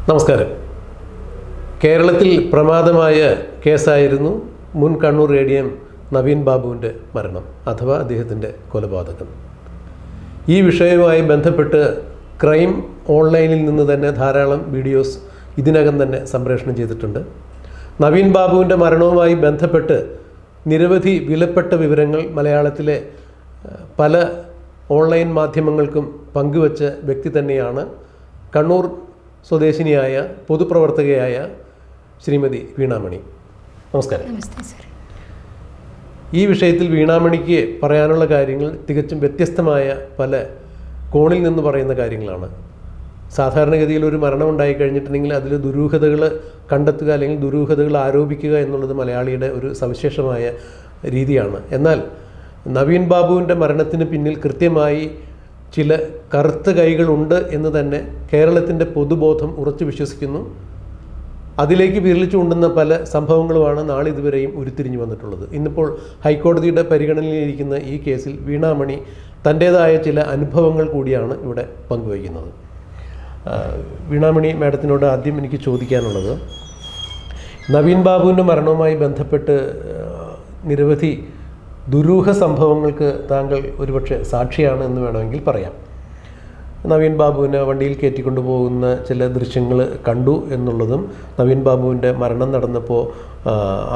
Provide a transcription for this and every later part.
നമസ്കാരം. കേരളത്തിൽ പ്രമാദമായ കേസായിരുന്നു മുൻ കണ്ണൂർ ADM നവീൻ ബാബുവിൻ്റെ മരണം അഥവാ അദ്ദേഹത്തിൻ്റെ കൊലപാതകം. ഈ വിഷയവുമായി ബന്ധപ്പെട്ട് ക്രൈം ഓൺലൈനിൽ നിന്ന് തന്നെ ധാരാളം വീഡിയോസ് ഇതിനകം തന്നെ സംപ്രേഷണം ചെയ്തിട്ടുണ്ട്. നവീൻ ബാബുവിൻ്റെ മരണവുമായി ബന്ധപ്പെട്ട് നിരവധി വിലപ്പെട്ട വിവരങ്ങൾ മലയാളത്തിലെ പല ഓൺലൈൻ മാധ്യമങ്ങൾക്കും പങ്കുവച്ച വ്യക്തി തന്നെയാണ് കണ്ണൂർ സ്വദേശിനിയായ പൊതുപ്രവർത്തകയായ ശ്രീമതി വീണാമണി. നമസ്കാരം. ഈ വിഷയത്തിൽ വീണാമണിക്ക് പറയാനുള്ള കാര്യങ്ങൾ തികച്ചും വ്യത്യസ്തമായ പല കോണിൽ നിന്ന് പറയുന്ന കാര്യങ്ങളാണ്. സാധാരണഗതിയിൽ ഒരു മരണം ഉണ്ടായി കഴിഞ്ഞിട്ടുണ്ടെങ്കിൽ അതിൽ ദുരൂഹതകൾ കണ്ടെത്തുക അല്ലെങ്കിൽ ദുരൂഹതകൾ ആരോപിക്കുക എന്നുള്ളത് മലയാളിയുടെ ഒരു സവിശേഷമായ രീതിയാണ്. എന്നാൽ നവീൻ ബാബുവിൻ്റെ മരണത്തിന് പിന്നിൽ കൃത്യമായി ചില കറുത്ത കൈകളുണ്ട് എന്ന് തന്നെ കേരളത്തിൻ്റെ പൊതുബോധം ഉറച്ചു വിശ്വസിക്കുന്നു. അതിലേക്ക് വിരൽ ചൂണ്ടുന്ന പല സംഭവങ്ങളുമാണ് നാളിതുവരെയും ഉരുത്തിരിഞ്ഞു വന്നിട്ടുള്ളത്. ഇന്നിപ്പോൾ ഹൈക്കോടതിയുടെ പരിഗണനയിലിരിക്കുന്ന ഈ കേസിൽ വീണാമണി തൻ്റേതായ ചില അനുഭവങ്ങൾ കൂടിയാണ് ഇവിടെ പങ്കുവയ്ക്കുന്നത്. വീണാമണി മാഡത്തിനോട് ആദ്യം എനിക്ക് ചോദിക്കാനുള്ളത്, നവീൻ ബാബുവിൻ്റെ മരണവുമായി ബന്ധപ്പെട്ട് നിരവധി ദുരൂഹ സംഭവങ്ങൾക്ക് താങ്കൾ ഒരുപക്ഷെ സാക്ഷിയാണ് എന്ന് വേണമെങ്കിൽ പറയാം. നവീൻ ബാബുവിനെ വണ്ടിയിൽ കയറ്റിക്കൊണ്ടുപോകുന്ന ചില ദൃശ്യങ്ങൾ കണ്ടു എന്നുള്ളതും നവീൻ ബാബുവിൻ്റെ മരണം നടന്നപ്പോൾ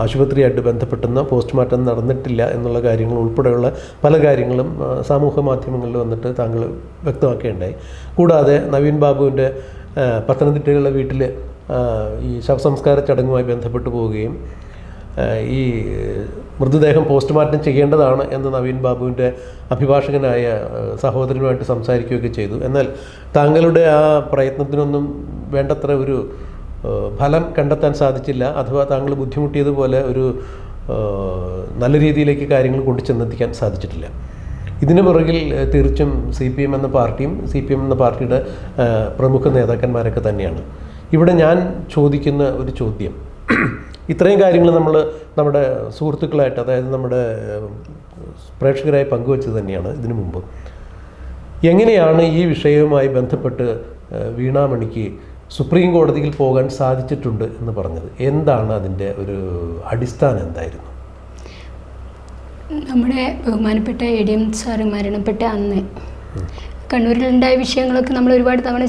ആശുപത്രിയായിട്ട് ബന്ധപ്പെട്ടെന്ന് പോസ്റ്റ്മോർട്ടം നടന്നിട്ടില്ല എന്നുള്ള കാര്യങ്ങൾ ഉൾപ്പെടെയുള്ള പല കാര്യങ്ങളും സാമൂഹ്യ മാധ്യമങ്ങളിൽ വന്നിട്ട് താങ്കൾ വ്യക്തമാക്കുകയുണ്ടായി. കൂടാതെ നവീൻ ബാബുവിൻ്റെ പത്തനംതിട്ടയിലുള്ള വീട്ടിൽ ഈ ശവസംസ്കാര ചടങ്ങുമായി ബന്ധപ്പെട്ട് പോവുകയും ഈ മൃതദേഹം പോസ്റ്റ്മോർട്ടം ചെയ്യേണ്ടതാണ് എന്ന് നവീൻ ബാബുവിൻ്റെ അഭിഭാഷകനായ സഹോദരനുമായിട്ട് സംസാരിക്കുകയൊക്കെ ചെയ്തു. എന്നാൽ താങ്കളുടെ ആ പ്രയത്നത്തിനൊന്നും വേണ്ടത്ര ഒരു ഫലം കണ്ടെത്താൻ സാധിച്ചില്ല. അഥവാ താങ്കൾ ബുദ്ധിമുട്ടിയതുപോലെ ഒരു നല്ല രീതിയിലേക്ക് കാര്യങ്ങൾ കൊണ്ടുചെന്നെത്തിക്കാൻ സാധിച്ചിട്ടില്ല. ഇതിനു പുറകിൽ തീർച്ചും CPM എന്ന പാർട്ടിയും CPM എന്ന പാർട്ടിയുടെ പ്രമുഖ നേതാക്കന്മാരൊക്കെ തന്നെയാണ്. ഇവിടെ ഞാൻ ചോദിക്കുന്ന ഒരു ചോദ്യം, ഇത്രയും കാര്യങ്ങൾ നമ്മൾ നമ്മുടെ സുഹൃത്തുക്കളായിട്ട്, അതായത് നമ്മുടെ പ്രേക്ഷകരായി പങ്കുവച്ചത് തന്നെയാണ് ഇതിനു മുമ്പ്. എങ്ങനെയാണ് ഈ വിഷയവുമായി ബന്ധപ്പെട്ട് വീണാമണിക്ക് സുപ്രീം കോടതിയിൽ പോകാൻ സാധിച്ചിട്ടുണ്ട് എന്ന് പറഞ്ഞത്? എന്താണ് അതിൻ്റെ ഒരു അടിസ്ഥാനം? എന്തായിരുന്നു? നമ്മുടെ ബഹുമാനപ്പെട്ട ADM സാറ് മരണപ്പെട്ട അന്ന് കണ്ണൂരിലുണ്ടായ വിഷയങ്ങളൊക്കെ നമ്മൾ ഒരുപാട് തവണ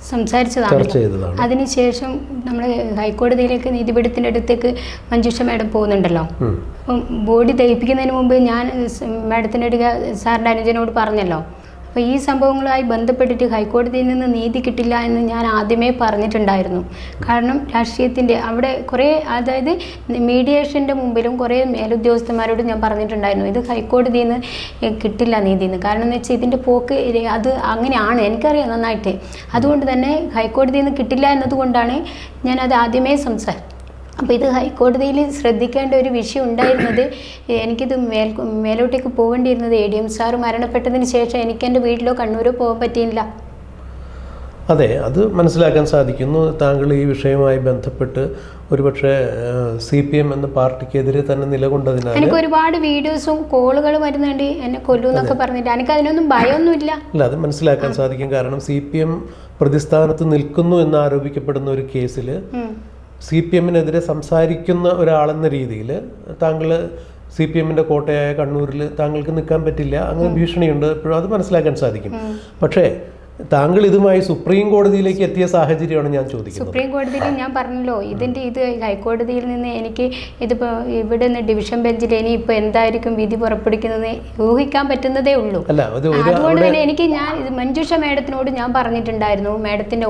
സംസാരിച്ചതാണ്. അതിനുശേഷം നമ്മൾ ഹൈക്കോടതിയിലേക്ക് നീതിപീഠത്തിൻ്റെ അടുത്തേക്ക് മഞ്ജുഷ മാഡം പോകുന്നുണ്ടല്ലോ. അപ്പം ബോഡി ദഹിപ്പിക്കുന്നതിന് മുമ്പ് ഞാൻ മാഡത്തിൻ്റെ അടുക്ക സാറിൻ്റെ അനുജനോട് പറഞ്ഞല്ലോ, അപ്പോൾ ഈ സംഭവങ്ങളുമായി ബന്ധപ്പെട്ടിട്ട് ഹൈക്കോടതിയിൽ നിന്ന് നീതി കിട്ടില്ല എന്ന് ഞാൻ ആദ്യമേ പറഞ്ഞിട്ടുണ്ടായിരുന്നു. കാരണം രാഷ്ട്രീയത്തിൻ്റെ അവിടെ കുറേ, അതായത് മീഡിയേഷൻ്റെ മുമ്പിലും കുറേ മേലുദ്യോഗസ്ഥന്മാരോട് ഞാൻ പറഞ്ഞിട്ടുണ്ടായിരുന്നു, ഇത് ഹൈക്കോടതിയിൽ നിന്ന് കിട്ടില്ല നീതിന്ന്. കാരണം എന്ന് വെച്ചാൽ ഇതിൻ്റെ പോക്ക് അത് അങ്ങനെയാണ്, എനിക്കറിയാം നന്നായിട്ട്. അതുകൊണ്ട് തന്നെ ഹൈക്കോടതിയിൽ നിന്ന് കിട്ടില്ല എന്നതുകൊണ്ടാണ് ഞാനത് ആദ്യമേ അപ്പോൾ ഇത് ഹൈക്കോടതിയിൽ ശ്രദ്ധിക്കേണ്ട ഒരു വിഷയം ഉണ്ടായിരുന്നത്, എനിക്കിത് മേലോട്ടേക്ക് പോകേണ്ടിയിരുന്നത് ADM സാറ് മരണപ്പെട്ടതിന് ശേഷം എനിക്ക് എൻ്റെ വീട്ടിലോ കണ്ണൂരോ പോകാൻ പറ്റിയില്ല. അതെ, അത് മനസ്സിലാക്കാൻ സാധിക്കുന്നു. താങ്കൾ ഈ വിഷയവുമായി ബന്ധപ്പെട്ട് ഒരുപക്ഷെ CPM എന്ന പാർട്ടിക്കെതിരെ തന്നെ നിലകൊണ്ടതിനാൽ എനിക്ക് ഒരുപാട് വീഡിയോസും കോളുകളും വരുന്നുണ്ട്, എന്നെ കൊല്ലൂ എന്നൊക്കെ പറഞ്ഞിട്ട്. എനിക്ക് അതിനൊന്നും ഭയമൊന്നുമില്ല. അല്ല, അത് മനസ്സിലാക്കാൻ സാധിക്കും. കാരണം CPM പ്രതിസ്ഥാനത്ത് നിൽക്കുന്നു എന്ന് ആരോപിക്കപ്പെടുന്ന ഒരു കേസിൽ CPM-നെതിരെ സംസാരിക്കുന്ന ഒരാളെന്ന രീതിയിൽ താങ്കൾ CPM-ൻ്റെ കോട്ടയായ കണ്ണൂരിൽ താങ്കൾക്ക് നിൽക്കാൻ പറ്റില്ല, അങ്ങനെ ഭീഷണിയുണ്ട് എപ്പോഴും, അത് മനസ്സിലാക്കാൻ സാധിക്കും. പക്ഷേ താങ്കൾ ഇതുമായി സുപ്രീം കോടതിയിലേക്ക് എത്തിയ സാഹചര്യമാണ് ഞാൻ ചോദിക്കുന്നത്. സുപ്രീം കോടതിയിൽ ഞാൻ പറഞ്ഞല്ലോ, ഇത് ഹൈക്കോടതിയിൽ നിന്ന് എനിക്ക് ഇതിപ്പോൾ ഇവിടെ നിന്ന് ഡിവിഷൻ ബെഞ്ചിൽ ഇനിയിപ്പോൾ എന്തായിരിക്കും വിധി പുറപ്പെടുവിക്കുന്നത് ഊഹിക്കാൻ പറ്റുന്നതേ ഉള്ളൂ. അതുകൊണ്ട് തന്നെ ഞാൻ ഇത് മഞ്ജുഷ മാഡത്തിനോട് ഞാൻ പറഞ്ഞിട്ടുണ്ടായിരുന്നു. മാഡത്തിൻ്റെ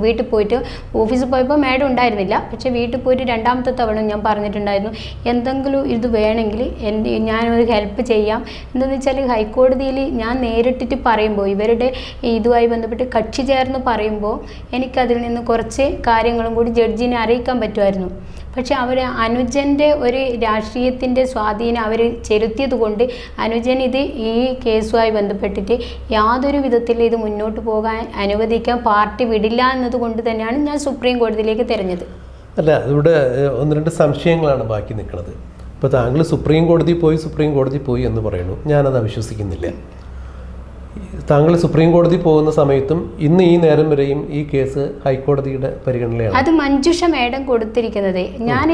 വീട്ടിൽ പോയപ്പോൾ മാഡം ഉണ്ടായിരുന്നില്ല, പക്ഷേ വീട്ടിൽ പോയിട്ട് രണ്ടാമത്തെ തവണ ഞാൻ പറഞ്ഞിട്ടുണ്ടായിരുന്നു, എന്തെങ്കിലും ഇത് വേണമെങ്കിൽ ഞാനൊരു ഹെൽപ്പ് ചെയ്യാം. എന്താണെന്ന് വെച്ചാൽ ഹൈക്കോടതിയിൽ ഞാൻ നേരിട്ടിട്ട് പറയുമ്പോൾ ഇവരുടെ ഇതുമായി ബന്ധപ്പെട്ട് കക്ഷി ചേർന്ന് പറയുമ്പോൾ എനിക്കതിൽ നിന്ന് കുറച്ച് കാര്യങ്ങളും കൂടി ജഡ്ജിനെ അറിയിക്കാൻ പറ്റുമായിരുന്നു. പക്ഷെ അവർ അനുജൻ്റെ ഒരു രാഷ്ട്രീയത്തിൻ്റെ സ്വാധീനം അവർ ചെലുത്തിയത് കൊണ്ട് അനുജൻ ഇത് ഈ കേസുമായി ബന്ധപ്പെട്ടിട്ട് യാതൊരു വിധത്തിൽ ഇത് മുന്നോട്ട് പോകാൻ അനുവദിക്കാൻ പാർട്ടി വിടില്ല എന്നതുകൊണ്ട് തന്നെയാണ് ഞാൻ സുപ്രീം കോടതിയിലേക്ക് തിരഞ്ഞത്. അല്ല, ഇവിടെ ഒന്ന് രണ്ട് സംശയങ്ങളാണ് ബാക്കി നിൽക്കുന്നത്. ഇപ്പോൾ താങ്കൾ സുപ്രീം കോടതി പോയി എന്ന് പറയുന്നു, ഞാനത് അവിശ്വസിക്കുന്നില്ല. താങ്കൾ സുപ്രീം കോടതി പോകുന്ന സമയത്തും ഇന്ന് ഈ നേരം വരെയും ഈ കേസ് ഹൈക്കോടതിയുടെ പരിഗണനയാണ്. അത് മഞ്ജുഷ മേഡം കൊടുത്തിരിക്കുന്നത്, ഞാൻ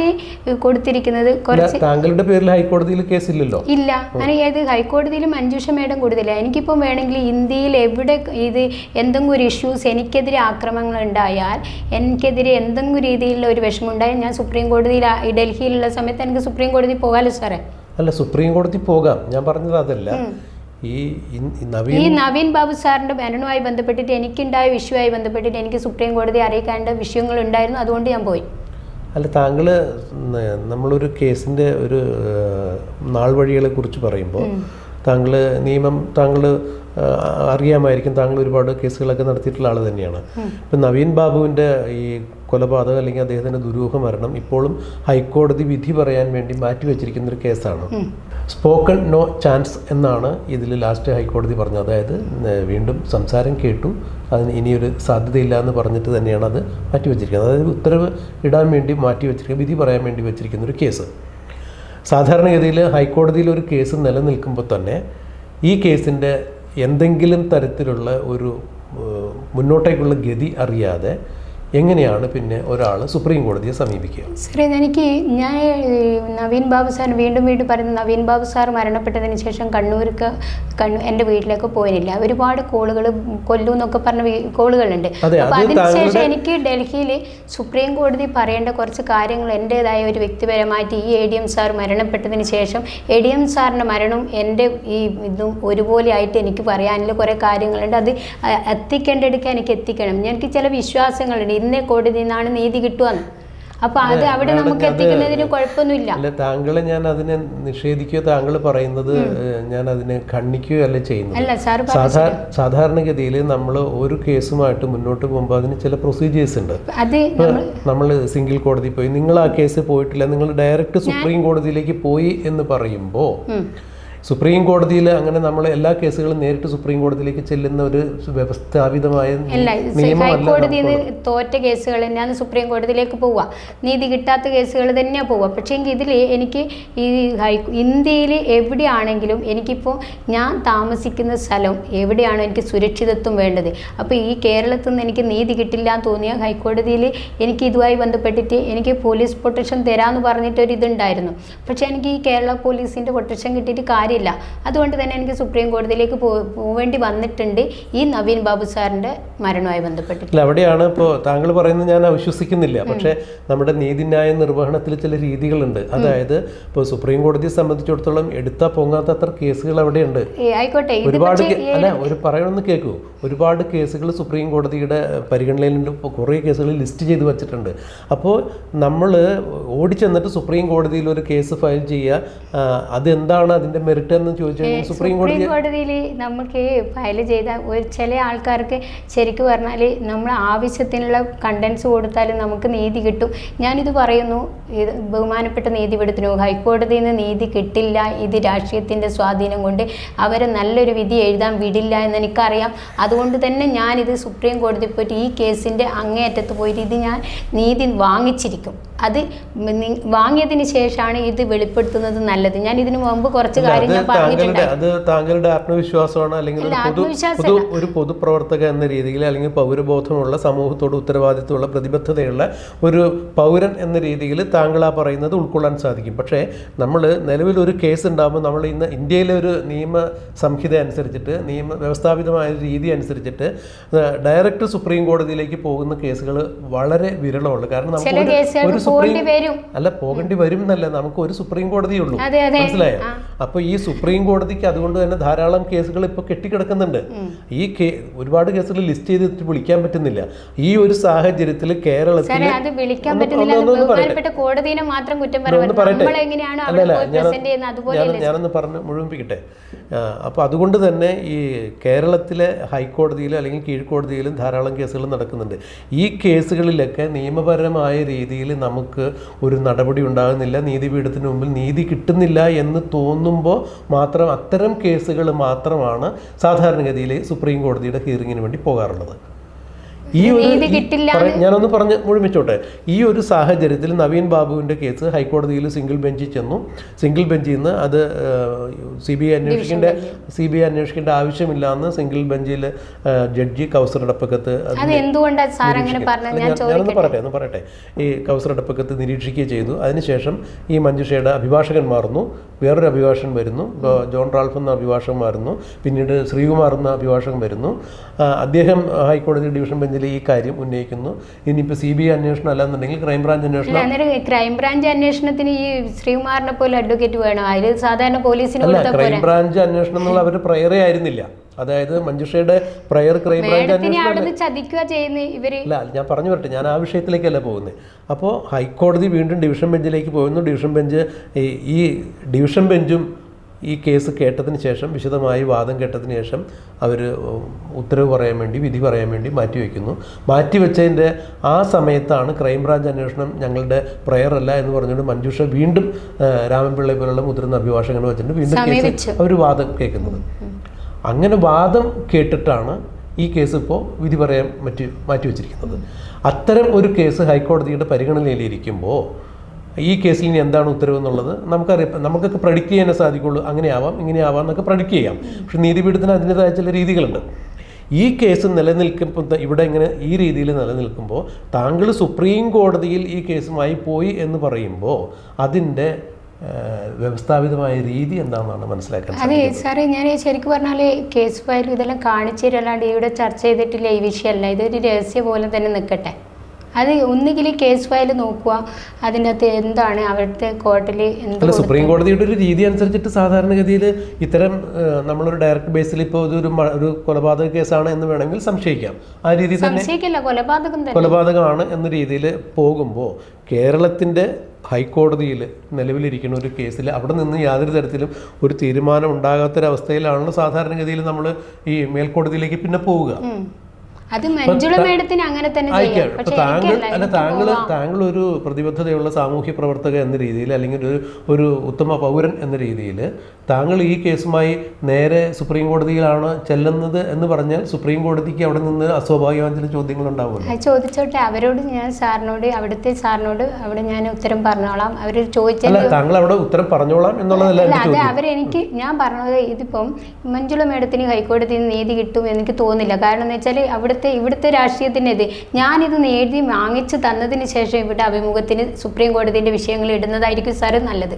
കൊടുത്തിരിക്കുന്നത് കുറച്ച്. താങ്കളുടെ പേരിൽ ഹൈക്കോടതിയിൽ കേസില്ലല്ലോ? ഇല്ല, ഏത് ഹൈക്കോടതിയിൽ മഞ്ജുഷ മേഡം കൊടുത്തില്ല. എനിക്കിപ്പോൾ വേണമെങ്കിൽ ഇന്ത്യയിൽ എവിടെ ഇത് എന്തെങ്കിലും ഒരു ഇഷ്യൂസ് എനിക്കെതിരെ ആക്രമണങ്ങൾ ഉണ്ടായാൽ, എനിക്കെതിരെ എന്തെങ്കിലും രീതിയിലുള്ള ഒരു വിഷമം ഉണ്ടായാൽ ഞാൻ സുപ്രീം കോടതിയിൽ ഡൽഹിയിലുള്ള സമയത്ത് എനിക്ക് സുപ്രീം കോടതി പോകാമല്ലോ സാറേ. അല്ല, സുപ്രീം കോടതി പോകാം, ഞാൻ പറഞ്ഞത് അതല്ല. ഈ നവീൻ ബാബു സാറിൻ്റെ മരണവുമായി ബന്ധപ്പെട്ടിട്ട് എനിക്കുണ്ടായ വിഷയവുമായി ബന്ധപ്പെട്ടിട്ട് എനിക്ക് സുപ്രീം കോടതി അറിയിക്കേണ്ട വിഷയങ്ങൾ ഉണ്ടായിരുന്നു, അതുകൊണ്ട് ഞാൻ പോയി. അല്ല, താങ്കൾ നമ്മളൊരു കേസിൻ്റെ ഒരു നാൾ വഴികളെ കുറിച്ച് പറയുമ്പോൾ താങ്കൾ അറിയാമായിരിക്കും, താങ്കൾ ഒരുപാട് കേസുകളൊക്കെ നടത്തിയിട്ടുള്ള ആൾ തന്നെയാണ്. ഇപ്പം നവീൻ ബാബുവിൻ്റെ ഈ കൊലപാതകം അല്ലെങ്കിൽ അദ്ദേഹത്തിൻ്റെ ദുരൂഹ മരണം ഇപ്പോഴും ഹൈക്കോടതി വിധി പറയാൻ വേണ്ടി മാറ്റിവെച്ചിരിക്കുന്ന ഒരു കേസാണ്. സ്പോക്കൺ നോ ചാൻസ് എന്നാണ് ഇതിൽ ലാസ്റ്റ് ഹൈക്കോടതി പറഞ്ഞത്. അതായത് വീണ്ടും സംസാരം കേട്ടു, അതിന് ഇനിയൊരു സാധ്യതയില്ല എന്ന് പറഞ്ഞിട്ട് തന്നെയാണ് അത് മാറ്റിവെച്ചിരിക്കുന്നത്. അതായത് ഉത്തരവ് ഇടാൻ വേണ്ടി മാറ്റിവെച്ചിരിക്കുക, വിധി പറയാൻ വേണ്ടി വെച്ചിരിക്കുന്ന ഒരു കേസ്. സാധാരണഗതിയിൽ ഹൈക്കോടതിയിൽ ഒരു കേസ് നിലനിൽക്കുമ്പോൾ തന്നെ ഈ കേസിൻ്റെ എന്തെങ്കിലും തരത്തിലുള്ള ഒരു മുന്നോട്ടേക്കുള്ള ഗതി അറിയാതെ എങ്ങനെയാണ് പിന്നെ ഒരാൾ സുപ്രീം കോടതിയെ സമീപിക്കുക? സാറേ, ഞാൻ നവീൻ ബാബു സാർ വീണ്ടും പറയുന്നത്, നവീൻ ബാബു സാർ മരണപ്പെട്ടതിന് ശേഷം എൻ്റെ വീട്ടിലേക്ക് പോയില്ല. ഒരുപാട് കോളുകൾ കൊല്ലൂ എന്നൊക്കെ പറഞ്ഞ കോളുകളുണ്ട്. അപ്പോൾ അതിനുശേഷം എനിക്ക് ഡൽഹിയിൽ സുപ്രീം കോടതി പറയേണ്ട കുറച്ച് കാര്യങ്ങൾ എൻ്റേതായ ഒരു വ്യക്തിപരമായിട്ട് ഈ ADM സാർ മരണപ്പെട്ടതിന് ശേഷം ADM സാറിൻ്റെ മരണവും എൻ്റെ ഈ ഇതും ഒരുപോലെ ആയിട്ട് എനിക്ക് പറയാനുള്ള കുറേ കാര്യങ്ങളുണ്ട്. അത് എത്തിക്കേണ്ടടുക്കാൻ എനിക്ക് എത്തിക്കണം. എനിക്ക് ചില വിശ്വാസങ്ങളുണ്ട്, ഇന്നേ കോടതിയിൽ നിന്നാണ് നീതി കിട്ടുകയെന്ന്. അപ്പോൾ അത് അവിടെ നമുക്ക് എത്തിക്കുന്നതിന് കുഴപ്പമൊന്നുമില്ല. അല്ല, താങ്കളെ ഞാൻ അതിനെ നിഷേധിക്കുകയോ താങ്കൾ പറയുന്നത് ഞാൻ അതിനെ ഖണ്ഡിക്കുകയോ അല്ല ചെയ്യുന്നത്. അല്ല സാർ, സാധാരണഗതിയിൽ നമ്മൾ ഒരു കേസുമായിട്ട് മുന്നോട്ട് പോകുമ്പോൾ അതിന് ചില പ്രൊസീജിയേഴ്സ് ഉണ്ട്. അത് നമ്മൾ സിംഗിൾ കോടതി പോയി, നിങ്ങൾ ആ കേസ് പോയിട്ടില്ല, നിങ്ങൾ ഡയറക്റ്റ് സുപ്രീം കോടതിയിലേക്ക് പോയി എന്ന് പറയുമ്പോൾ സുപ്രീം കോടതിയിൽ അങ്ങനെ നമ്മൾ എല്ലാ കേസുകളും നേരിട്ട് സുപ്രീം കോടതിയിലേക്ക് ചെല്ലുന്ന ഒരു വ്യവസ്ഥാപിതമായ നിയമമല്ല. ഹൈക്കോടതിയിൽ നിന്ന് തോറ്റ കേസുകൾ ഞാൻ സുപ്രീം കോടതിയിലേക്ക് പോവുക, നീതി കിട്ടാത്ത കേസുകൾ തന്നെയാണ് പോവുക. പക്ഷേ ഇതിൽ എനിക്ക് ഈ ഇന്ത്യയിൽ എവിടെയാണെങ്കിലും എനിക്കിപ്പോൾ ഞാൻ താമസിക്കുന്ന സ്ഥലം എവിടെയാണോ എനിക്ക് സുരക്ഷിതത്വം വേണ്ടത്. അപ്പോൾ ഈ കേരളത്തിൽ നിന്ന് എനിക്ക് നീതി കിട്ടില്ല എന്ന് തോന്നിയാൽ ഹൈക്കോടതിയിൽ എനിക്ക് ഇതുമായി ബന്ധപ്പെട്ടിട്ട് എനിക്ക് പോലീസ് പ്രൊട്ടക്ഷൻ തരാമെന്ന് പറഞ്ഞിട്ടൊരിതുണ്ടായിരുന്നു. പക്ഷേ എനിക്ക് ഈ കേരള പോലീസിൻ്റെ പ്രൊട്ടക്ഷൻ കിട്ടിയിട്ട് കാര്യമില്ല. അതുകൊണ്ട് തന്നെ എനിക്ക് സുപ്രീം കോടതിയിലേക്ക് പോവേണ്ടി വന്നിട്ടുണ്ട് ഈ നവീൻ ബാബു സാറിൻ്റെ മരണവുമായി ബന്ധപ്പെട്ടിട്ട്. അവിടെയാണ് ഇപ്പോൾ താങ്കൾ പറയുന്നത് ഞാൻ അവിശ്വസിക്കുന്നില്ല. പക്ഷേ നമ്മുടെ നീതിന്യായ നിർവഹണത്തിൽ ചില രീതികളുണ്ട്. അതായത് ഇപ്പോൾ സുപ്രീം കോടതിയെ സംബന്ധിച്ചിടത്തോളം എടുത്താൽ പൊങ്ങാത്തത്ര കേസുകൾ അവിടെയുണ്ട്. ആയിക്കോട്ടെ, ഒരുപാട് പറയണമെന്ന് കേൾക്കൂ, ഒരുപാട് കേസുകൾ സുപ്രീം കോടതിയുടെ പരിഗണനയിലുണ്ട്. ഇപ്പോൾ കുറേ കേസുകൾ ലിസ്റ്റ് ചെയ്ത് വെച്ചിട്ടുണ്ട്. അപ്പോൾ നമ്മൾ ഓടിച്ചെന്നിട്ട് സുപ്രീം കോടതിയിൽ ഒരു കേസ് ഫയൽ ചെയ്യുക, അതെന്താണ് അതിൻ്റെ മെറിറ്റ് എന്ന് ചോദിച്ചു കഴിഞ്ഞാൽ സുപ്രീം കോടതിയിൽ നമുക്ക് ഫയൽ ചെയ്ത ചില ആൾക്കാർക്ക് ശരിക്കും പറഞ്ഞാൽ നമ്മൾ ആവശ്യത്തിനുള്ള കണ്ടൻസ് കൊടുത്താൽ നമുക്ക് നീതി കിട്ടും. ഞാനിത് പറയുന്നു, ഇത് ബഹുമാനപ്പെട്ട നീതിപീഠത്തിനോ ഹൈക്കോടതിയിൽ നിന്ന് നീതി കിട്ടില്ല, ഇത് രാഷ്ട്രീയത്തിൻ്റെ സ്വാധീനം കൊണ്ട് അവരെ നല്ലൊരു വിധി എഴുതാൻ വിടില്ല എന്ന് എനിക്കറിയാം. അതുകൊണ്ട് തന്നെ ഞാനിത് സുപ്രീം കോടതി പോയിട്ട് ഈ കേസിൻ്റെ അങ്ങേയറ്റത്ത് പോയിട്ട് ഇത് ഞാൻ നീതി വാങ്ങിച്ചിരിക്കും. അത് വാങ്ങിയതിന് ശേഷമാണ് ഇത് വെളിപ്പെടുത്തുന്നത് നല്ലത്. ഞാൻ ഇതിനു മുമ്പ് കുറച്ച് കാര്യം ഞാൻ പറഞ്ഞിട്ടുണ്ട്. അത് താങ്കളുടെ ആത്മവിശ്വാസമാണ്, അല്ലെങ്കിൽ ഒരു പൊതുപ്രവർത്തക എന്ന രീതിയിൽ, അല്ലെങ്കിൽ പൗരബോധമുള്ള സമൂഹത്തോട് ഉത്തരവാദിത്വമുള്ള പ്രതിബദ്ധതയുള്ള ഒരു പൗരൻ എന്ന രീതിയിൽ താങ്കൾ ആ പറയുന്നത് ഉൾക്കൊള്ളാൻ സാധിക്കും. പക്ഷേ നമ്മൾ നിലവിൽ ഒരു കേസ് ഉണ്ടാകുമ്പോൾ നമ്മൾ ഇന്ന് ഇന്ത്യയിലെ ഒരു നിയമ സംഹിത അനുസരിച്ചിട്ട്, നിയമ വ്യവസ്ഥാപിതമായ രീതി അനുസരിച്ചിട്ട് ഡയറക്റ്റ് സുപ്രീം കോടതിയിലേക്ക് പോകുന്ന കേസുകൾ വളരെ വിരളമുള്ളൂ. കാരണം നമുക്ക് പോകേണ്ടി വരും എന്നല്ല, നമുക്ക് ഒരു സുപ്രീം കോടതിയുള്ളൂ, മനസ്സിലായോ? അപ്പോൾ ഈ സുപ്രീം കോടതിക്ക് അതുകൊണ്ട് തന്നെ ധാരാളം കേസുകൾ ഇപ്പോൾ കെട്ടിക്കിടക്കുന്നുണ്ട്. ഈ ഒരുപാട് കേസുകൾ ലിസ്റ്റ് ചെയ്തിട്ട് വിളിക്കാൻ പറ്റുന്നില്ല. ഈ ഒരു സാഹചര്യത്തിൽ കേരളത്തിൽ ഞാനൊന്ന് പറഞ്ഞ് മുഴുമിപ്പിക്കട്ടെ. അപ്പോൾ അതുകൊണ്ട് തന്നെ ഈ കേരളത്തിലെ ഹൈക്കോടതിയിലും അല്ലെങ്കിൽ കീഴ്ക്കോടതിയിലും ധാരാളം കേസുകൾ നടക്കുന്നുണ്ട്. ഈ കേസുകളിലൊക്കെ നിയമപരമായ രീതിയിൽ നമുക്ക് ഒരു നടപടി ഉണ്ടാകുന്നില്ല, നീതിപീഠത്തിന് മുമ്പിൽ നീതി കിട്ടുന്നില്ല എന്ന് തോന്നുമ്പോൾ മാത്രം അത്തരം കേസുകൾ മാത്രമാണ് സാധാരണഗതിയിൽ സുപ്രീം കോടതിയുടെ ഹിയറിങ്ങിന് വേണ്ടി പോകാറുള്ളത്. ഈ ഒരു നീതി കിട്ടില്ല. ഞാനൊന്ന് പറഞ്ഞ് മുഴുമിച്ചോട്ടെ. ഈ ഒരു സാഹചര്യത്തിൽ നവീൻ ബാബുവിൻ്റെ കേസ് ഹൈക്കോടതിയിൽ സിംഗിൾ ബെഞ്ചിൽ ചെന്നു. സിംഗിൾ ബെഞ്ചിൽ നിന്ന് അത് CBI അന്വേഷിക്കേണ്ട ആവശ്യമില്ലാന്ന് സിംഗിൾ ബെഞ്ചിൽ ജഡ്ജി കൗസർ ഇടപ്പക്കത്ത് ഞാനൊന്ന് പറയട്ടെ. ഈ കൗസർ ഇടപ്പക്കത്ത് നിരീക്ഷിക്കുകയും ചെയ്തു. അതിനുശേഷം ഈ മഞ്ജുഷയുടെ അഭിഭാഷകൻ മാറുന്നു, വേറൊരു അഭിഭാഷകൻ വരുന്നു, ജോൺ റാൾഫ് എന്ന അഭിഭാഷകൻ മാറുന്നു, പിന്നീട് ശ്രീകുമാർ എന്ന അഭിഭാഷകൻ വരുന്നു. അദ്ദേഹം ഹൈക്കോടതി ഡിവിഷൻ ബെഞ്ചിൽ ഈ കാര്യം ഉന്നയിക്കുന്നു. ഇനിയിപ്പോൾ CBI അന്വേഷണം അല്ലാന്നുണ്ടെങ്കിൽ ക്രൈംബ്രാഞ്ച് അന്വേഷണം. ക്രൈംബ്രാഞ്ച് അന്വേഷണത്തിന് ഈ ശ്രീകുമാറിനെ പോലെ അഡ്വക്കേറ്റ് വേണം. അതിൽ സാധാരണ പോലീസിന് ക്രൈംബ്രാഞ്ച് അന്വേഷണം എന്നുള്ള അവർ പ്രയറേ ആയിരുന്നില്ല. അതായത് മഞ്ജുഷയുടെ പ്രയർ ക്രൈംബ്രാഞ്ച് അല്ല, ഞാൻ പറഞ്ഞു വരട്ടെ, ഞാൻ ആ വിഷയത്തിലേക്കല്ല പോകുന്നത്. അപ്പോൾ ഹൈക്കോടതി വീണ്ടും ഡിവിഷൻ ബെഞ്ചിലേക്ക് പോകുന്നു. ഡിവിഷൻ ബെഞ്ച് ഈ ഡിവിഷൻ ബെഞ്ചും ഈ കേസ് കേട്ടതിന് ശേഷം, വിശദമായി വാദം കേട്ടതിന് ശേഷം അവർ ഉത്തരവ് പറയാൻ വേണ്ടി, വിധി പറയാൻ വേണ്ടി മാറ്റിവെക്കുന്നു. മാറ്റിവെച്ചതിൻ്റെ ആ സമയത്താണ് ക്രൈംബ്രാഞ്ച് അന്വേഷണം ഞങ്ങളുടെ പ്രയറല്ല എന്ന് പറഞ്ഞുകൊണ്ട് മഞ്ജുഷ വീണ്ടും രാമൻപിള്ളയെ പോലുള്ള മുതിർന്ന അഭിഭാഷകനെ വെച്ചിട്ട് വീണ്ടും കേസ് അവർ വാദം കേൾക്കുന്നത്. അങ്ങനെ വാദം കേട്ടിട്ടാണ് ഈ കേസ് ഇപ്പോൾ വിധി പറയാൻ മാറ്റിവെച്ചിരിക്കുന്നത്. അത്തരം ഒരു കേസ് ഹൈക്കോടതിയുടെ പരിഗണനയിലിരിക്കുമ്പോൾ ഈ കേസിൽ ഇനി എന്താണ് ഉത്തരവ് എന്നുള്ളത് നമുക്കൊക്കെ പ്രഡിക്റ്റ് ചെയ്യാനേ സാധിക്കുള്ളൂ. അങ്ങനെയാവാം, ഇങ്ങനെയാവാം എന്നൊക്കെ പ്രഡിക്റ്റ് ചെയ്യാം. പക്ഷെ നീതിപീഠത്തിന് അതിൻ്റെതായ ചില രീതികളുണ്ട്. ഈ കേസ് നിലനിൽക്കുമ്പോൾ, ഇവിടെ ഇങ്ങനെ ഈ രീതിയിൽ നിലനിൽക്കുമ്പോൾ, താങ്കൾ സുപ്രീം കോടതിയിൽ ഈ കേസുമായി പോയി എന്ന് പറയുമ്പോൾ അതിൻ്റെ വ്യവസ്ഥാപിതമായ രീതി എന്താണെന്നാണ് മനസ്സിലാക്കാൻ. അതെ സാറേ, ഞാൻ ശരിക്കും പറഞ്ഞാൽ കേസ് ഫയൽ ഇതെല്ലാം കാണിച്ചു തരല്ലാണ്ട് ഇവിടെ ചർച്ച ചെയ്തിട്ടില്ല. ഈ വിഷയമല്ല, ഇതൊരു രഹസ്യ പോലെ തന്നെ നിൽക്കട്ടെ. അത് ഒന്നുകിൽ കേസ് ഫയൽ നോക്കുക, അതിൻ്റെ അകത്ത് എന്താണ് അവിടുത്തെ കോർട്ടിൽ അല്ല, സുപ്രീം കോടതിയുടെ ഒരു രീതി അനുസരിച്ചിട്ട് സാധാരണഗതിയിൽ ഇത്തരം നമ്മളൊരു ഡയറക്റ്റ് ബേസിൽ ഇപ്പോൾ ഒരു കൊലപാതക കേസാണ് എന്ന് വേണമെങ്കിൽ സംശയിക്കാം. ആ രീതിയിൽ തന്നെ കൊലപാതകമാണ് എന്ന രീതിയിൽ പോകുമ്പോൾ കേരളത്തിൻ്റെ ഹൈക്കോടതിയിൽ നിലവിലിരിക്കുന്ന ഒരു കേസിൽ അവിടെ നിന്ന് യാതൊരു തരത്തിലും ഒരു തീരുമാനം ഉണ്ടാകാത്തൊരവസ്ഥയിലാണല്ലോ സാധാരണഗതിയിൽ നമ്മൾ ഈ മേൽക്കോടതിയിലേക്ക് പിന്നെ പോവുക. താങ്കൾ ഒരു പ്രതിബദ്ധതയുള്ള സാമൂഹ്യ പ്രവർത്തക എന്ന രീതിയിൽ, അല്ലെങ്കിൽ ഒരു ഉത്തമ പൗരൻ എന്ന രീതിയിൽ താങ്കൾ ഈ കേസുമായി നേരെ സുപ്രീം കോടതിയിലാണ് ചെല്ലുന്നത് എന്ന് പറഞ്ഞാൽ സുപ്രീം കോടതിക്ക് അവിടെ നിന്ന് അസ്വാഭാവികമായ ചില ചോദ്യങ്ങൾ ഉണ്ടാവുമല്ലോ. ചോദിച്ചോട്ടെ, അവരോട് ഞാൻ അവിടുത്തെ സാറിനോട് അവിടെ ഞാൻ ഉത്തരം പറഞ്ഞോളാം. അവർ ചോദിച്ചാൽ താങ്കൾ അവിടെ ഉത്തരം പറഞ്ഞോളാം എന്നുള്ളതല്ല. അതെ, അവരെനിക്ക് ഞാൻ പറഞ്ഞത് ഇതിപ്പം മഞ്ജുള മേഡത്തിന് ഹൈക്കോടതിയിൽ നിന്ന് നീതി കിട്ടും എനിക്ക് തോന്നുന്നില്ല. കാരണം എന്ന് വെച്ചാൽ ഇവിടുത്തെ രാഷ്ട്രീയത്തിനത് ഞാനിത് നേടി വാങ്ങിച്ചു തന്നതിന് ശേഷം ഇവിടെ അഭിമുഖത്തിന് സുപ്രീം കോടതിൻ്റെ വിഷയങ്ങൾ ഇടുന്നതായിരിക്കും സാറ് നല്ലത്.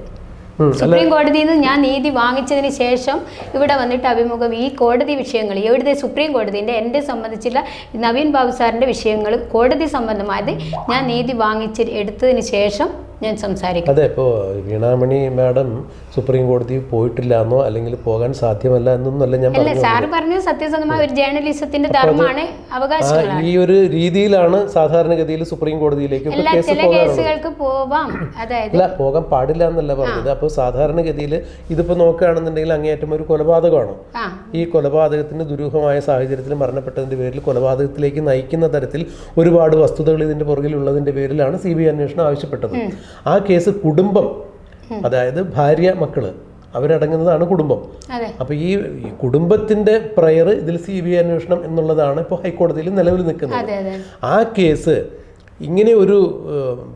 സുപ്രീം കോടതിയിൽ നിന്ന് ഞാൻ നീതി വാങ്ങിച്ചതിന് ശേഷം ഇവിടെ വന്നിട്ട് അഭിമുഖം ഈ കോടതി വിഷയങ്ങൾ ഇവിടുത്തെ സുപ്രീം കോടതിൻ്റെ എന്നെ സംബന്ധിച്ചുള്ള നവീൻ ബാബു സാറിൻ്റെ വിഷയങ്ങൾ കോടതി സംബന്ധമായത് ഞാൻ നീതി എടുത്തതിന് ശേഷം ഞാൻ സംസാരിക്കും. അതെ, ഇപ്പോൾ വീണാമണി മാഡം സുപ്രീം കോടതി പോയിട്ടില്ല എന്നോ അല്ലെങ്കിൽ പോകാൻ സാധ്യമല്ല എന്നൊന്നല്ല ഞാൻ പറഞ്ഞത്. സാറ് പറഞ്ഞത് സത്യസന്ധമായ ഒരു ജേർണലിസത്തിന്റെ ധർമ്മമാണ്, അവകാശങ്ങളാണ്. ഈ ഒരു രീതിയിലാണ് സാധാരണഗതിയിൽ സുപ്രീം കോടതിയിലേക്ക് കേസുകൾക്ക് പോവാം, അല്ല പോകാൻ പാടില്ല എന്നല്ല പറഞ്ഞത്. അപ്പോൾ സാധാരണഗതിയിൽ ഇതിപ്പോൾ നോക്കുകയാണെന്നുണ്ടെങ്കിൽ അങ്ങേയറ്റം ഒരു കൊലപാതകമാണ്. ഈ കൊലപാതകത്തിന് ദുരൂഹമായ സാഹചര്യത്തിൽ മരണപ്പെട്ടതിന്റെ പേരിൽ കൊലപാതകത്തിലേക്ക് നയിക്കുന്ന തരത്തിൽ ഒരുപാട് വസ്തുതകൾ ഇതിന്റെ പുറകിലുള്ളതിന്റെ പേരിലാണ് CBI അന്വേഷണം ആവശ്യപ്പെട്ടത്. ആ കേസ് കുടുംബം, അതായത് ഭാര്യ മക്കള് അവരടങ്ങുന്നതാണ് കുടുംബം. അപ്പോൾ ഈ കുടുംബത്തിന്റെ പ്രയർ ഇതിൽ CBI അന്വേഷണം എന്നുള്ളതാണ് ഇപ്പോൾ ഹൈക്കോടതിയിൽ നിലവിൽ നിൽക്കുന്നത്. ആ കേസ് ഇങ്ങനെ ഒരു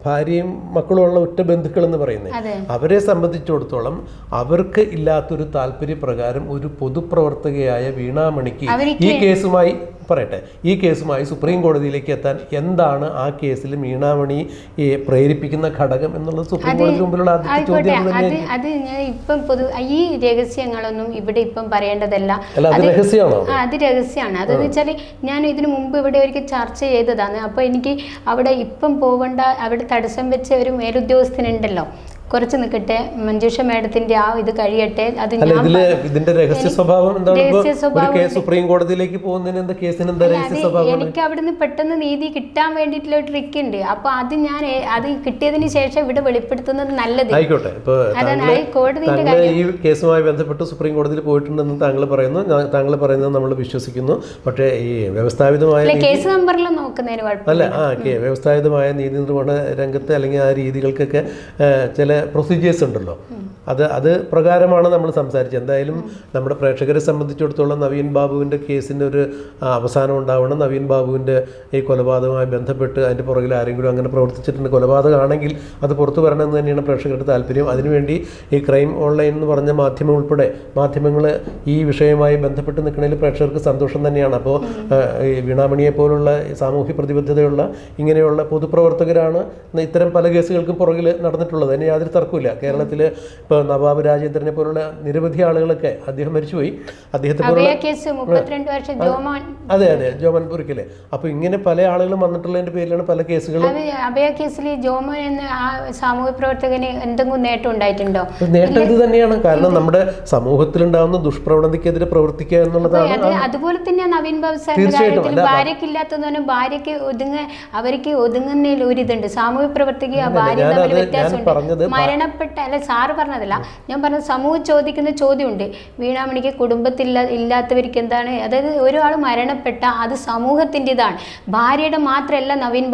ഭാര്യയും മക്കളുമുള്ള ഒറ്റ ബന്ധുക്കൾ എന്ന് പറയുന്നത് അവരെ സംബന്ധിച്ചിടത്തോളം അവർക്ക് ഇല്ലാത്തൊരു താല്പര്യപ്രകാരം ഒരു പൊതുപ്രവർത്തകയായ വീണാമണിക്ക് ഈ കേസുമായി സുപ്രീം കോടതിയിലേക്ക് എത്താൻ എന്താണ് ആ കേസിൽ വീണാമണി പ്രേരിപ്പിക്കുന്ന ഘടകം എന്നുള്ളത് സുപ്രീം കോടതി മുമ്പിലുള്ള ആദ്യത്തെ ചോദ്യം. അത് ഞാൻ ഇപ്പം ഈ രഹസ്യങ്ങളൊന്നും ഇവിടെ ഇപ്പം പറയേണ്ടതല്ല. അത് രഹസ്യമാണോ? അത് രഹസ്യമാണ്. അതെന്ന് വെച്ചാൽ ഞാൻ ഇതിനു മുമ്പ് ഇവിടെ ഒരിക്കൽ ചർച്ച ചെയ്തതാണ്. അപ്പോൾ എനിക്ക് അവിടെ ഇപ്പം പോകേണ്ട, അവിടെ തടസ്സം വെച്ച ഒരു മേലുദ്യോഗസ്ഥനുണ്ടല്ലോ, കുറച്ച് നിൽക്കട്ടെ, മഞ്ജുഷ മാഡത്തിന്റെ ആ ഇത് കഴിയട്ടെ. അത് ഇതിന്റെ രഹസ്യ സ്വഭാവം സുപ്രീം കോടതിയിലേക്ക് പോകുന്നതിന് എന്താ കേസിന് എന്താ രഹസ്യ സ്വഭാവം? എനിക്ക് അവിടുന്ന് പെട്ടെന്ന് നീതി കിട്ടാൻ വേണ്ടിയിട്ടുള്ള ഒരു ട്രിക്ക് ഉണ്ട്. അപ്പൊ അത് ഞാൻ അത് കിട്ടിയതിന് ശേഷം ഇവിടെ വെളിപ്പെടുത്തുന്നത് നല്ലത്. ആയിക്കോട്ടെ, ഈ കേസുമായി ബന്ധപ്പെട്ട് സുപ്രീം കോടതിയിൽ പോയിട്ടുണ്ടെന്ന് താങ്കൾ പറയുന്നത് നമ്മൾ വിശ്വസിക്കുന്നു. പക്ഷേ ഈ വ്യവസ്ഥാപിതമായ കേസ് നമ്പറിൽ നോക്കുന്നതിന് അല്ല വ്യവസ്ഥാപിതമായ നീതി നിർവഹണ രംഗത്ത് അല്ലെങ്കിൽ ആ രീതികൾക്കൊക്കെ ചില പ്രൊസീജിയേഴ്സ് ഉണ്ടല്ലോ, അത് പ്രകാരമാണ് നമ്മൾ സംസാരിച്ചത്. എന്തായാലും നമ്മുടെ പ്രേക്ഷകരെ സംബന്ധിച്ചിടത്തോളം നവീൻ ബാബുവിൻ്റെ കേസിൻ്റെ ഒരു അവസാനം ഉണ്ടാവണം. നവീൻ ബാബുവിൻ്റെ ഈ കൊലപാതകവുമായി ബന്ധപ്പെട്ട് അതിൻ്റെ പുറകിൽ ആരെങ്കിലും അങ്ങനെ പ്രവർത്തിച്ചിട്ടുണ്ട്, കൊലപാതകമാണെങ്കിൽ അത് പുറത്തു വരണമെന്ന് തന്നെയാണ് പ്രേക്ഷകരുടെ താല്പര്യം. അതിനുവേണ്ടി ഈ ക്രൈം ഓൺലൈൻ എന്ന് പറഞ്ഞ മാധ്യമം ഉൾപ്പെടെ മാധ്യമങ്ങൾ ഈ വിഷയവുമായി ബന്ധപ്പെട്ട് നിൽക്കുന്നതിൽ പ്രേക്ഷകർക്ക് സന്തോഷം തന്നെയാണ്. അപ്പോൾ ഈ വീണാമണിയെ പോലുള്ള സാമൂഹ്യ പ്രതിബദ്ധതയുള്ള ഇങ്ങനെയുള്ള പൊതുപ്രവർത്തകരാണ് ഇത്തരം പല കേസുകൾക്കും പുറകിൽ നടന്നിട്ടുള്ളത്. അതിന് യാതൊരു തർക്കമില്ല. കേരളത്തിൽ ഇപ്പോൾ നവാബ് രാജേന്ദ്രനെ പോലുള്ള നിരവധി ആളുകളൊക്കെ, അദ്ദേഹം മരിച്ചുപോയി, അദ്ദേഹത്തെ പോലുള്ള അതെ ജോമൻ പുരിക്കലെ. അപ്പോൾ ഇങ്ങനെ പല ആളുകളും വന്നിട്ടുള്ളതിൻ്റെ പേരിലാണ് പല കേസുകളും. അഭയ കേസിൽ ജോമൻ എന്ന ആ സാമൂഹ്യ പ്രവർത്തകന് എന്തെങ്കിലും നേട്ടം ഉണ്ടായിട്ടുണ്ടോ? നേട്ടം ഇത് തന്നെയാണ്. കാരണം നമ്മുടെ സമൂഹത്തിലുണ്ടാകുന്ന ദുഷ്പ്രവണതയ്ക്കെതിരെ പ്രവർത്തിക്കുക എന്നുള്ളതാണ്. അതുപോലെ തന്നെ നവീൻ ബാബു സാറിന്റെ കാര്യത്തിൽ ഭാര്യയ്ക്കില്ലാത്തതാണ്, ഭാര്യയ്ക്ക് അവർക്ക് ഒതുങ്ങുന്നതിൽ ഒരിതുണ്ട്. സാമൂഹ്യ പ്രവർത്തക ഭാര്യ തമ്മിൽ വ്യത്യാസമുണ്ട്. മരണപ്പെട്ട അല്ല സാറ് പറഞ്ഞതല്ല, ഞാൻ പറഞ്ഞത് സമൂഹം ചോദിക്കുന്ന ചോദ്യമുണ്ട്. വീണാമണിക്ക് ഇല്ലാത്തവർക്ക് എന്താണ്, അതായത് ഒരാൾ മരണപ്പെട്ട അത് സമൂഹത്തിൻ്റെതാണ്, ഭാര്യയുടെ മാത്രമല്ല. നവീൻ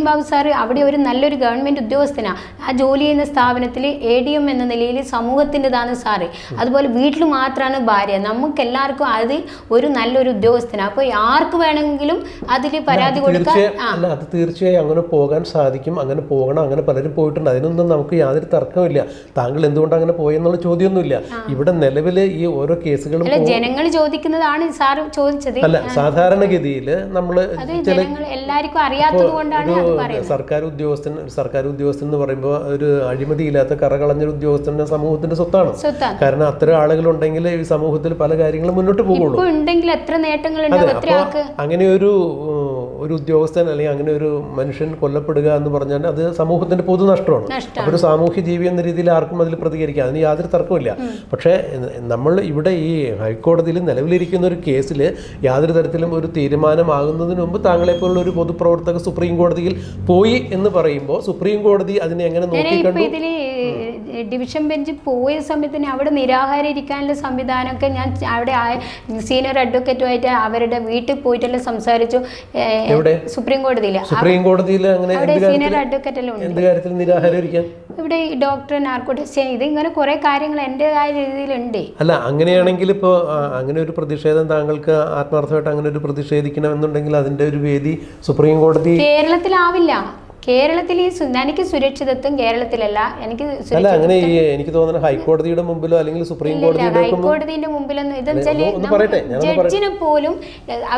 ബാബു സാറ് അവിടെ ഒരു നല്ലൊരു ഗവൺമെൻറ് ഉദ്യോഗസ്ഥനാണ്. ആ ജോലി ചെയ്യുന്ന സ്ഥാപനത്തിൽ ADM എന്ന നിലയിൽ സമൂഹത്തിൻ്റെതാണ് സാറ്. അതുപോലെ വീട്ടിൽ മാത്രമാണ് ഭാര്യ. നമുക്ക് എല്ലാവർക്കും അത് ഒരു നല്ലൊരു ഉദ്യോഗസ്ഥനാണ്. അപ്പോൾ ആർക്ക് വേണമെങ്കിലും അതിൽ പരാതി കൊടുക്കാം. അല്ല, അത് തീർച്ചയായും അങ്ങനെ പോകാൻ സാധിക്കും, അങ്ങനെ പോകണം. അങ്ങനെ പലരും പോയിട്ടുണ്ട്, അതിനൊന്നും നമുക്ക് യാതൊരു തർക്കമില്ല. താങ്കൾ എന്തുകൊണ്ട് അങ്ങനെ പോയെന്നുള്ള ചോദ്യമൊന്നുമില്ല. ഇവിടെ നിലവിൽ ഈ ഓരോ കേസുകളും ജനങ്ങൾ ചോദിക്കുന്നതാണ് സാർ ചോദിച്ചത്. അല്ല, സാധാരണഗതിയിൽ നമ്മൾ എല്ലാവർക്കും അറിയാത്തത് കൊണ്ടാണ് സർക്കാർ ഉദ്യോഗസ്ഥൻ എന്ന് പറയുമ്പോൾ ഒരു അഴിമതിയില്ലാത്ത കറകളഞ്ഞൊരു ഉദ്യോഗസ്ഥന്റെ സമൂഹത്തിന്റെ സ്വത്താണ്. കാരണം അത്തരം ആളുകളുണ്ടെങ്കിൽ ഈ സമൂഹത്തിൽ പല കാര്യങ്ങളും മുന്നോട്ട് പോകുള്ളൂ. അങ്ങനെ ഒരു ഉദ്യോഗസ്ഥൻ അല്ലെങ്കിൽ അങ്ങനെ ഒരു മനുഷ്യൻ കൊല്ലപ്പെടുക എന്ന് പറഞ്ഞാൽ അത് സമൂഹത്തിന്റെ പൊതു നഷ്ടമാണ്. അപ്പോൾ ഒരു സാമൂഹ്യ ജീവി എന്ന രീതിയിൽ ആർക്കും അതിൽ പ്രതികരിക്കാം, അതിന് യാതൊരു തർക്കമില്ല. പക്ഷേ നമ്മൾ ഇവിടെ ഈ ഹൈക്കോടതിയിൽ നിലവിലിരിക്കുന്ന ഒരു കേസിൽ യാതൊരു തരത്തിലും ഒരു തീരുമാനമാകുന്നതിന് മുമ്പ് താങ്കളെപ്പോലുള്ള ഒരു പൊതുപ്രവർത്തക സുപ്രീം കോടതിയിൽ പോയി എന്ന് പറയുമ്പോൾ സുപ്രീം കോടതി അതിനെ എങ്ങനെ നോക്കിക്കണ്ടു? ഡിവിഷൻ ബെഞ്ച് പോയ സമയത്തിന് അവിടെ നിരാഹാരം ഇരിക്കാനുള്ള സംവിധാനമൊക്കെ ഞാൻ അവിടെ സീനിയർ അഡ്വക്കേറ്റുമായിട്ട് അവരുടെ വീട്ടിൽ പോയിട്ടെല്ലാം സംസാരിച്ചു. സുപ്രീം കോടതിയിൽ സീനിയർ അഡ്വക്കേറ്റ് എല്ലാം ഉണ്ട്. ഇവിടെ ഈ ഡോക്ടർ നാർക്കോട്ടിക്സ് ഇത് ഇങ്ങനെ കുറെ കാര്യങ്ങൾ എൻ്റെതായ രീതിയിലുണ്ട്. അല്ല, അങ്ങനെയാണെങ്കിൽ ഇപ്പോൾ അങ്ങനെ ഒരു പ്രതിഷേധം താങ്കൾക്ക് ആത്മാർത്ഥമായിട്ട് അങ്ങനെ ഒരു പ്രതിഷേധിക്കണമെന്നുണ്ടെങ്കിൽ അതിന്റെ ഒരു വേദി സുപ്രീം കോടതി കേരളത്തിലാവില്ല. കേരളത്തിൽ എനിക്ക് സുരക്ഷിതത്വം കേരളത്തിലല്ല, എനിക്ക് അങ്ങനെ എനിക്ക് തോന്നുന്നു ഹൈക്കോടതിയുടെ മുമ്പിലോ അല്ലെങ്കിൽ സുപ്രീം ഹൈക്കോടതിന്റെ മുമ്പിലൊന്നും ഇതെന്ന് വെച്ചാൽ ജഡ്ജിനെ പോലും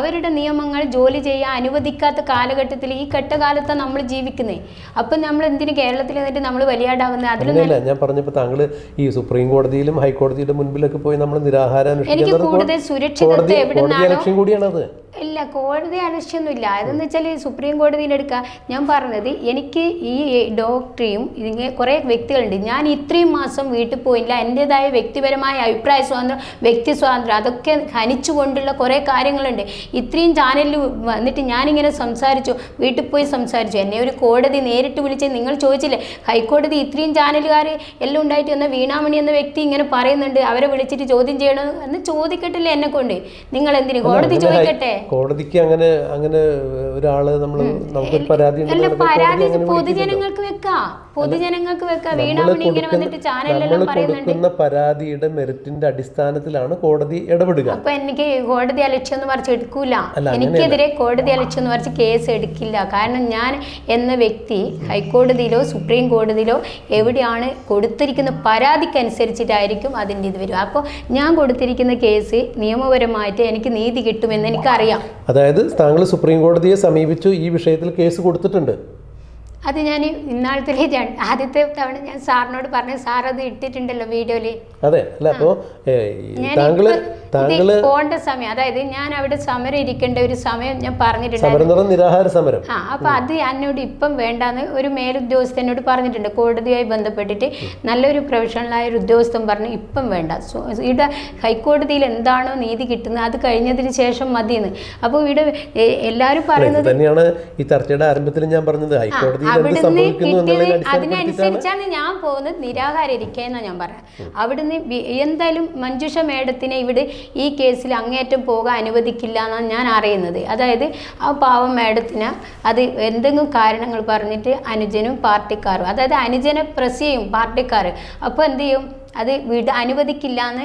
അവരുടെ നിയമങ്ങൾ ജോലി ചെയ്യാൻ അനുവദിക്കാത്ത കാലഘട്ടത്തിൽ ഈ കെട്ടകാലത്താണ് നമ്മൾ ജീവിക്കുന്നത്. അപ്പൊ നമ്മൾ എന്തിനു കേരളത്തിൽ എന്നിട്ട് നമ്മൾ വലിയാടാവുന്നത്? അതിലൊന്നും ഞാൻ പറഞ്ഞപ്പോൾ താങ്കൾ ഈ സുപ്രീം കോടതിയിലും ഹൈക്കോടതിയുടെ മുൻപിലൊക്കെ പോയി നമ്മൾ നിരാഹാരം എനിക്ക് കൂടുതൽ സുരക്ഷിതത്വം എവിടുന്നാണ്? ഇല്ല, കോടതി അലക്ഷ്യമൊന്നുമില്ല. അതെന്ന് വെച്ചാൽ സുപ്രീം കോടതിയിൽ എടുക്കുക. ഞാൻ പറഞ്ഞത് എനിക്ക് ഈ ഡോക്ടറെയും ഇങ്ങനെ കുറേ വ്യക്തികളുണ്ട്. ഞാൻ ഇത്രയും മാസം വീട്ടിൽ പോയില്ല. എൻ്റെതായ വ്യക്തിപരമായ അഭിപ്രായ സ്വാതന്ത്ര്യം, വ്യക്തി സ്വാതന്ത്ര്യം അതൊക്കെ ഹനിച്ചുകൊണ്ടുള്ള കുറേ കാര്യങ്ങളുണ്ട്. ഇത്രയും ചാനലിൽ വന്നിട്ട് ഞാനിങ്ങനെ സംസാരിച്ചു, വീട്ടിൽ പോയി സംസാരിച്ചു. എന്നെ ഒരു കോടതി നേരിട്ട് വിളിച്ച് നിങ്ങൾ ചോദിച്ചില്ലേ, ഹൈക്കോടതി ഇത്രയും ചാനലുകാർ എല്ലാം ഉണ്ടായിട്ട് എന്നാൽ വീണാമണി എന്ന വ്യക്തി ഇങ്ങനെ പറയുന്നുണ്ട്, അവരെ വിളിച്ചിട്ട് ചോദ്യം ചെയ്യണം എന്ന് ചോദിക്കട്ടില്ലേ എന്നെ കൊണ്ട്? നിങ്ങൾ എന്തിന് കോടതി ചോദിക്കട്ടെ? കോടതിക്ക് അങ്ങനെ ഒരാള് നമുക്ക് പരാതി പൊതുജനങ്ങൾക്ക് വെക്കാം. വീണാമണി ഇങ്ങനെ വന്നിട്ട് ചാനലിലെല്ലാം പറയുന്നുണ്ട്. പരാതിയുടെ മെറിറ്റിന്റെ അടിസ്ഥാനത്തിലാണ് കോടതി ഇടപെടുക. അപ്പൊ എനിക്ക് കോടതി അലക്ഷ്യം എന്ന് പറഞ്ഞ് എടുക്കൂല, എനിക്കെതിരെ കോടതി അലക്ഷ്യം എന്ന് പറഞ്ഞ് കേസ് എടുക്കില്ല. കാരണം ഞാൻ എന്ന വ്യക്തി ഹൈക്കോടതിയിലോ സുപ്രീം കോടതിയിലോ എവിടെയാണ് കൊടുത്തിരിക്കുന്ന പരാതിക്കനുസരിച്ചിട്ടായിരിക്കും അതിൻ്റെ ഇത് വരും. അപ്പോൾ ഞാൻ കൊടുത്തിരിക്കുന്ന കേസ് നിയമപരമായിട്ട് എനിക്ക് നീതി കിട്ടുമെന്ന് എനിക്കറിയാം. അതായത് താങ്കൾ സുപ്രീം കോടതിയെ സമീപിച്ചു, ഈ വിഷയത്തിൽ കേസ് കൊടുത്തിട്ടുണ്ട്. അത് ഞാൻ ഇന്നാളത്തെ ആദ്യത്തെ തവണ ഞാൻ സാറിനോട് പറഞ്ഞു, സാർ അത് ഇട്ടിട്ടുണ്ടല്ലോ വീഡിയോയില്. അതെ, അല്ല അപ്പോൾ താങ്കള് പോകേണ്ട സമയം, അതായത് ഞാൻ അവിടെ സമരം ഇരിക്കേണ്ട ഒരു സമയം ഞാൻ പറഞ്ഞിട്ടുണ്ട്, നിരാഹാര സമരം. അപ്പൊ അത് എന്നോട് ഇപ്പം വേണ്ടാന്ന് ഒരു മേലുദ്യോഗസ്ഥനോട് പറഞ്ഞിട്ടുണ്ട്. കോടതിയുമായി ബന്ധപ്പെട്ടിട്ട് നല്ലൊരു പ്രൊഫഷണലായ ഒരു ഉദ്യോഗസ്ഥൻ പറഞ്ഞു ഇപ്പം വേണ്ട, ഇവിടെ ഹൈക്കോടതിയിൽ എന്താണോ നീതി കിട്ടുന്നത് അത് കഴിഞ്ഞതിന് ശേഷം മതിയെന്ന്. അപ്പോൾ ഇവിടെ എല്ലാവരും പറയുന്നത് തന്നെയാണ് ഈ ചർച്ചയുടെ ആരംഭത്തിൽ ഞാൻ പറഞ്ഞത്, ഹൈക്കോടതി അതിനനുസരിച്ചാണ് ഞാൻ പോകുന്നത്. നിരാഹാരം ഇരിക്കുക എന്നാ ഞാൻ പറയാം. അവിടുന്ന് എന്തായാലും മഞ്ജുഷ മേഡത്തിനെ ഇവിടെ ഈ കേസിൽ അങ്ങേയറ്റം പോകാൻ അനുവദിക്കില്ല എന്നാണ് ഞാൻ അറിയുന്നത്. അതായത് ആ പാവം മാഡത്തിന് അത് എന്തെങ്കിലും കാരണങ്ങൾ പറഞ്ഞിട്ട് അനുജനും പാർട്ടിക്കാരും, അതായത് അനുജനെ പ്രസ് ചെയ്യും പാർട്ടിക്കാർ, അപ്പോൾ എന്ത് ചെയ്യും, അത് അനുവദിക്കില്ല എന്ന്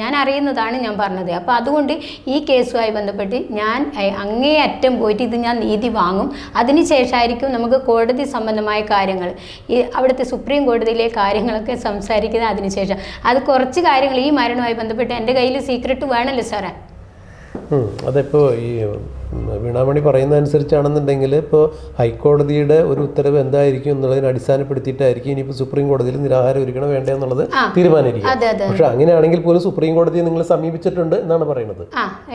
ഞാൻ അറിയുന്നതാണ് ഞാൻ പറഞ്ഞത്. അപ്പോൾ അതുകൊണ്ട് ഈ കേസുമായി ബന്ധപ്പെട്ട് ഞാൻ അങ്ങേയറ്റം പോയിട്ട് ഇത് ഞാൻ നീതി വാങ്ങും. അതിനുശേഷമായിരിക്കും നമുക്ക് കോടതി സംബന്ധമായ കാര്യങ്ങൾ, ഈ അവിടുത്തെ സുപ്രീം കോടതിയിലെ കാര്യങ്ങളൊക്കെ സംസാരിക്കുന്നത് അതിനുശേഷം. അത് കുറച്ച് കാര്യങ്ങൾ ഈ മരണവുമായി ബന്ധപ്പെട്ട് എൻ്റെ കയ്യിൽ സീക്രട്ട് വേണമല്ലോ സാറേ. അതിപ്പോൾ ഈ വീണാമണി പറയുന്ന അനുസരിച്ചാണെന്നുണ്ടെങ്കിൽ ഇപ്പോൾ ഹൈക്കോടതിയുടെ ഒരു ഉത്തരവ് എന്തായിരിക്കും എന്നുള്ളതിനെ അടിസ്ഥാനപ്പെടുത്തിയിട്ടായിരിക്കും ഇനിയിപ്പോൾ സുപ്രീം കോടതിയിൽ നിരാഹാരം ഒരുക്കണം വേണ്ട എന്നുള്ളത് തീരുമാനിക്കും. പക്ഷെ അങ്ങനെയാണെങ്കിൽ പോലും സുപ്രീം കോടതിയെ നിങ്ങൾ സമീപിച്ചിട്ടുണ്ട് എന്നാണ് പറയുന്നത്.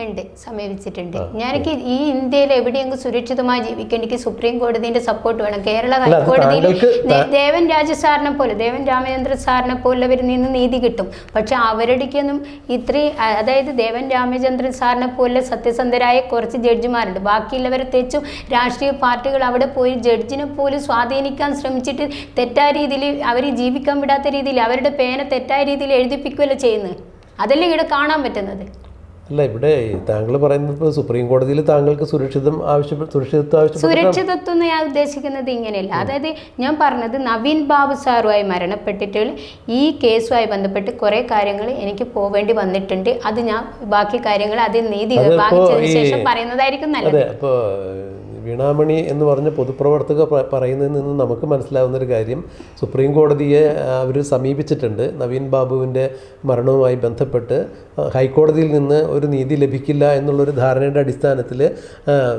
ഉണ്ട്, സമീപിച്ചിട്ടുണ്ട്. ഞാനൊക്കെ ഈ ഇന്ത്യയിൽ എവിടെയെങ്കിലും സുരക്ഷിതമായി ജീവിക്കാൻ എനിക്ക് സുപ്രീം കോടതിന്റെ സപ്പോർട്ട് വേണം. കേരള ഹൈക്കോടതിയിൽ ദേവൻ സാറിനെ പോലെ, ദേവൻ രാമചന്ദ്രൻ സാറിനെ പോലുള്ളവരിൽ നിന്ന് നീതി കിട്ടും. പക്ഷെ അവരുടെക്കൊന്നും ഇത്രയും, അതായത് ദേവൻ രാമചന്ദ്രൻ സാറിനെ പോലെ സത്യസന്ധരായ കുറച്ച് ജഡ്ജിമാരുണ്ട്. ബാക്കിയുള്ളവരെ തെച്ചും രാഷ്ട്രീയ പാർട്ടികൾ അവിടെ പോയി ജഡ്ജിനെ പോലും സ്വാധീനിക്കാൻ ശ്രമിച്ചിട്ട് തെറ്റായ രീതിയിൽ അവർ ജീവിക്കാൻ വിടാത്ത രീതിയിൽ അവരുടെ പേന തെറ്റായ രീതിയിൽ എഴുതിപ്പിക്കുകയല്ലോ ചെയ്യുന്നത്. അതല്ലേ ഇവിടെ കാണാൻ പറ്റുന്നത്. അല്ല, ഇവിടെ താങ്കൾ പറയുന്നത് സുപ്രീം കോടതിയിൽ താങ്കൾക്ക് സുരക്ഷിതത്വം സുരക്ഷിതത്വം ഞാൻ ഉദ്ദേശിക്കുന്നത് ഇങ്ങനെയല്ല. അതായത് ഞാൻ പറഞ്ഞത് നവീൻ ബാബു സാറുമായി മരണപ്പെട്ടിട്ട് ഈ കേസുമായി ബന്ധപ്പെട്ട് കുറേ കാര്യങ്ങൾ എനിക്ക് പോവേണ്ടി വന്നിട്ടുണ്ട്. അത് ഞാൻ ബാക്കി കാര്യങ്ങൾ അതിൽ നീതി വാങ്ങിച്ചതിന് ശേഷം പറയുന്നതായിരിക്കും നല്ലത്. അപ്പോൾ വീണാമണി എന്ന് പറഞ്ഞ പൊതുപ്രവർത്തക പറയുന്നതിൽ നിന്ന് നമുക്ക് മനസ്സിലാവുന്നൊരു കാര്യം, സുപ്രീം കോടതിയെ അവർ സമീപിച്ചിട്ടുണ്ട്. നവീൻ ബാബുവിൻ്റെ മരണവുമായി ബന്ധപ്പെട്ട് ഹൈക്കോടതിയിൽ നിന്ന് ഒരു നീതി ലഭിക്കില്ല എന്നുള്ളൊരു ധാരണയുടെ അടിസ്ഥാനത്തിൽ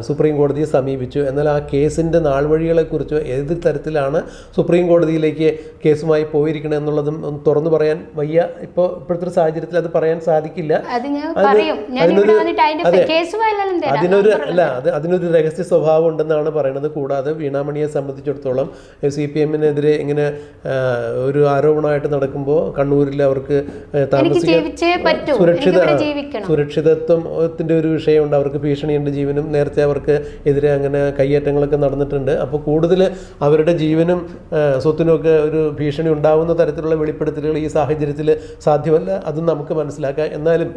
സുപ്രീം കോടതിയെ സമീപിച്ചു. എന്നാൽ ആ കേസിൻ്റെ നാൾവഴികളെക്കുറിച്ച് ഏത് തരത്തിലാണ് സുപ്രീം കോടതിയിലേക്ക് കേസുമായി പോയിരിക്കണം എന്നുള്ളതും തുറന്നു പറയാൻ വയ്യ. ഇപ്പോഴത്തെ സാഹചര്യത്തിൽ അത് പറയാൻ സാധിക്കില്ല. അതിനൊരു രഹസ്യ സ്വഭാവം ഉണ്ടെന്നാണ് പറയുന്നത്. കൂടാതെ വീണാമണിയെ സംബന്ധിച്ചിടത്തോളം CPM-നെതിരെ ഇങ്ങനെ ഒരു ആരോപണമായിട്ട് നടക്കുമ്പോൾ കണ്ണൂരിൽ അവർക്ക് സുരക്ഷിതത്വത്തിൻ്റെ ഒരു വിഷയമുണ്ട്. അവർക്ക് ഭീഷണിയുണ്ട് ജീവനും. നേരത്തെ അവർക്ക് എതിരെ അങ്ങനെ കയ്യേറ്റങ്ങളൊക്കെ നടന്നിട്ടുണ്ട്. അപ്പോൾ കൂടുതൽ അവരുടെ ജീവനും സ്വത്തിനുമൊക്കെ ഒരു ഭീഷണി ഉണ്ടാവുന്ന തരത്തിലുള്ള വെളിപ്പെടുത്തലുകൾ ഈ സാഹചര്യത്തിൽ സാധ്യമല്ല. അതും നമുക്ക് മനസ്സിലാക്കാം. എന്നാലും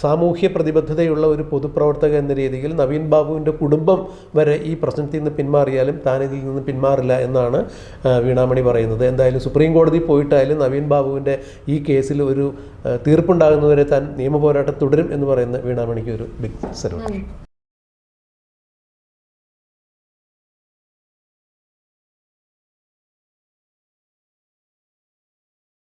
സാമൂഹ്യ പ്രതിബദ്ധതയുള്ള ഒരു പൊതുപ്രവർത്തക എന്ന രീതിയിൽ നവീൻ ബാബുവിൻ്റെ കുടുംബം വരെ ഈ പ്രശ്നത്തിൽ നിന്ന് പിന്മാറിയാലും താൻ ഇതിൽ നിന്ന് പിന്മാറില്ല എന്നാണ് വീണാമണി പറയുന്നത്. എന്തായാലും സുപ്രീം കോടതി പോയിട്ടായാലും നവീൻ ബാബുവിൻ്റെ ഈ കേസിൽ ഒരു തീർപ്പുണ്ടാകുന്നവരെ താൻ നിയമപോരാട്ടം തുടരും എന്ന് പറയുന്ന വീണാമണിക്ക് ഒരു ബിഗ് സല്യൂട്ട്.